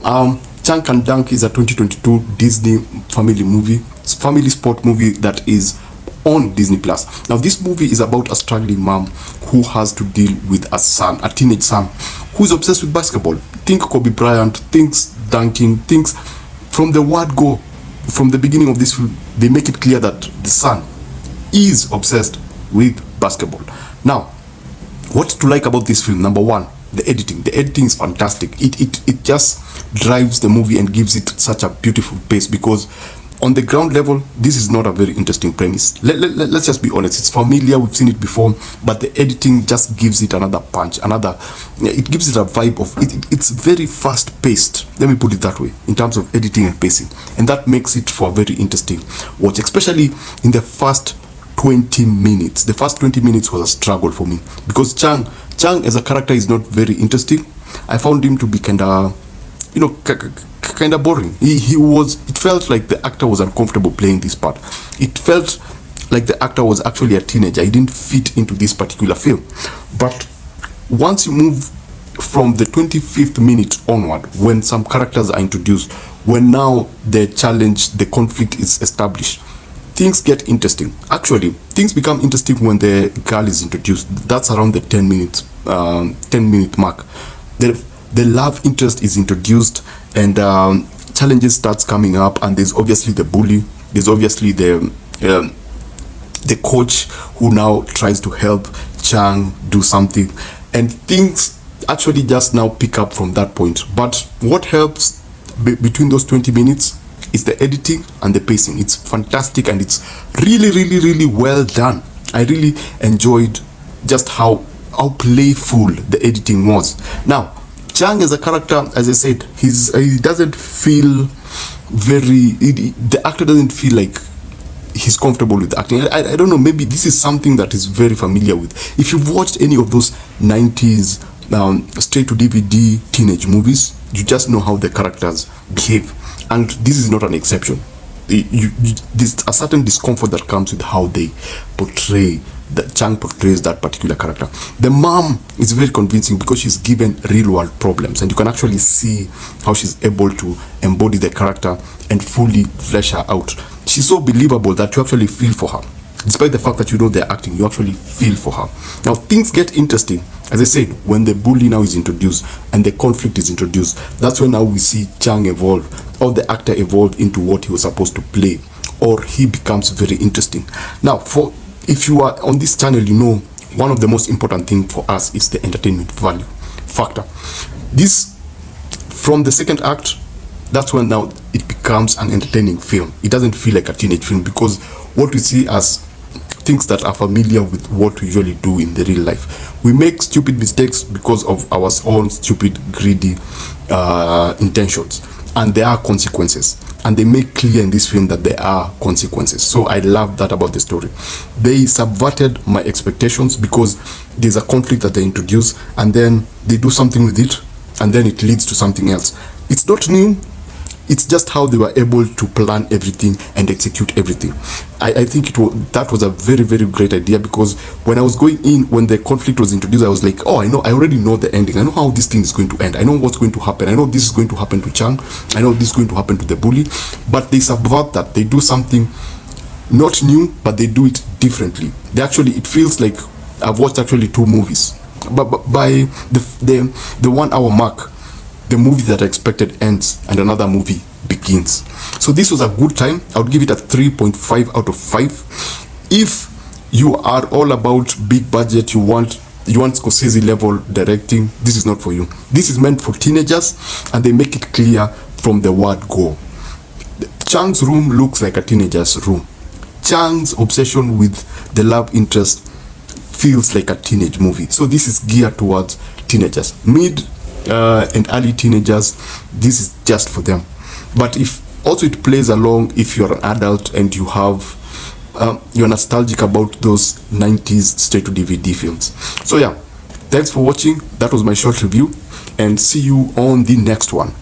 Chang Can Dunk is a 2022 Disney family sport movie that is on Disney Plus. Now, this movie is about a struggling mom who has to deal with a teenage son, who's obsessed with basketball. Think Kobe Bryant, thinks dunking, thinks from the word go, from the beginning of this film, they make it clear that the son is obsessed with basketball. Now, what to like about this film? Number one, the editing. The editing is fantastic. It just drives the movie and gives it such a beautiful pace, because on the ground level, this is not a very interesting premise. Let's just be honest. It's familiar, we've seen it before, but the editing just gives it another punch, it gives it a vibe of it. It's very fast paced, let me put it that way, in terms of editing and pacing, and that makes it for a very interesting watch, especially in the first 20 minutes. The first 20 minutes was a struggle for me, because Chang as a character is not very interesting. I found him to be kind of boring. It felt like the actor was uncomfortable playing this part. It felt like the actor was actually a teenager. He didn't fit into this particular film. But once you move from the 25th minute onward, when some characters are introduced, when now the conflict is established, things get interesting. Actually, things become interesting when the girl is introduced. That's around the 10 minute mark. The love interest is introduced, and challenges starts coming up, and there's obviously the bully. There's obviously the coach who now tries to help Chang do something, and things actually just now pick up from that point. But what helps between those 20 minutes is the editing and the pacing. It's fantastic, and it's really, really, really well done. I really enjoyed just how playful the editing was. Now, Chang as a character, as I said, he doesn't feel the actor doesn't feel like he's comfortable with acting. I don't know, maybe this is something that is very familiar with. If you've watched any of those 90s straight to DVD teenage movies, you just know how the characters behave, and this is not an exception. There's a certain discomfort that comes with how they portray, that Chang portrays that particular character. The mom is very convincing because she's given real world problems, and you can actually see how she's able to embody the character and fully flesh her out. She's so believable that you actually feel for her. Despite the fact that you know they're acting, you actually feel for her. Now, things get interesting, as I said, when the bully now is introduced and the conflict is introduced. That's when now we see Chang evolve, or the actor evolve into what he was supposed to play, or he becomes very interesting. Now, if you are on this channel, you know one of the most important things for us is the entertainment value factor. This, from the second act, that's when now it becomes an entertaining film. It doesn't feel like a teenage film, because what we see as things that are familiar with what we usually do in the real life. We make stupid mistakes because of our own stupid, greedy intentions, and there are consequences, and they make clear in this film that there are consequences. So I love that about the story. They subverted my expectations, because there's a conflict that they introduce, and then they do something with it, and then it leads to something else. It's not new. It's just how they were able to plan everything and execute everything. I think that was a very, very great idea, because when I was going in, when the conflict was introduced, I was like, oh, I already know the ending. I know how this thing is going to end. I know what's going to happen. I know this is going to happen to Chang. I know this is going to happen to the bully. But they subvert that. They do something not new, but they do it differently. It feels like I've watched actually two movies. But by the 1 hour mark, the movie that I expected ends and another movie begins. So this was a good time. I would give it a 3.5 out of 5. If you are all about big budget, you want Scorsese level directing, this is not for you. This is meant for teenagers, and they make it clear from the word go. Chang's room looks like a teenager's room. Chang's obsession with the love interest feels like a teenage movie. So this is geared towards teenagers. Mid and early teenagers, this is just for them. But if also it plays along if you're an adult and you have you're nostalgic about those 90s straight to DVD films. So yeah, thanks for watching. That was my short review, and see you on the next one.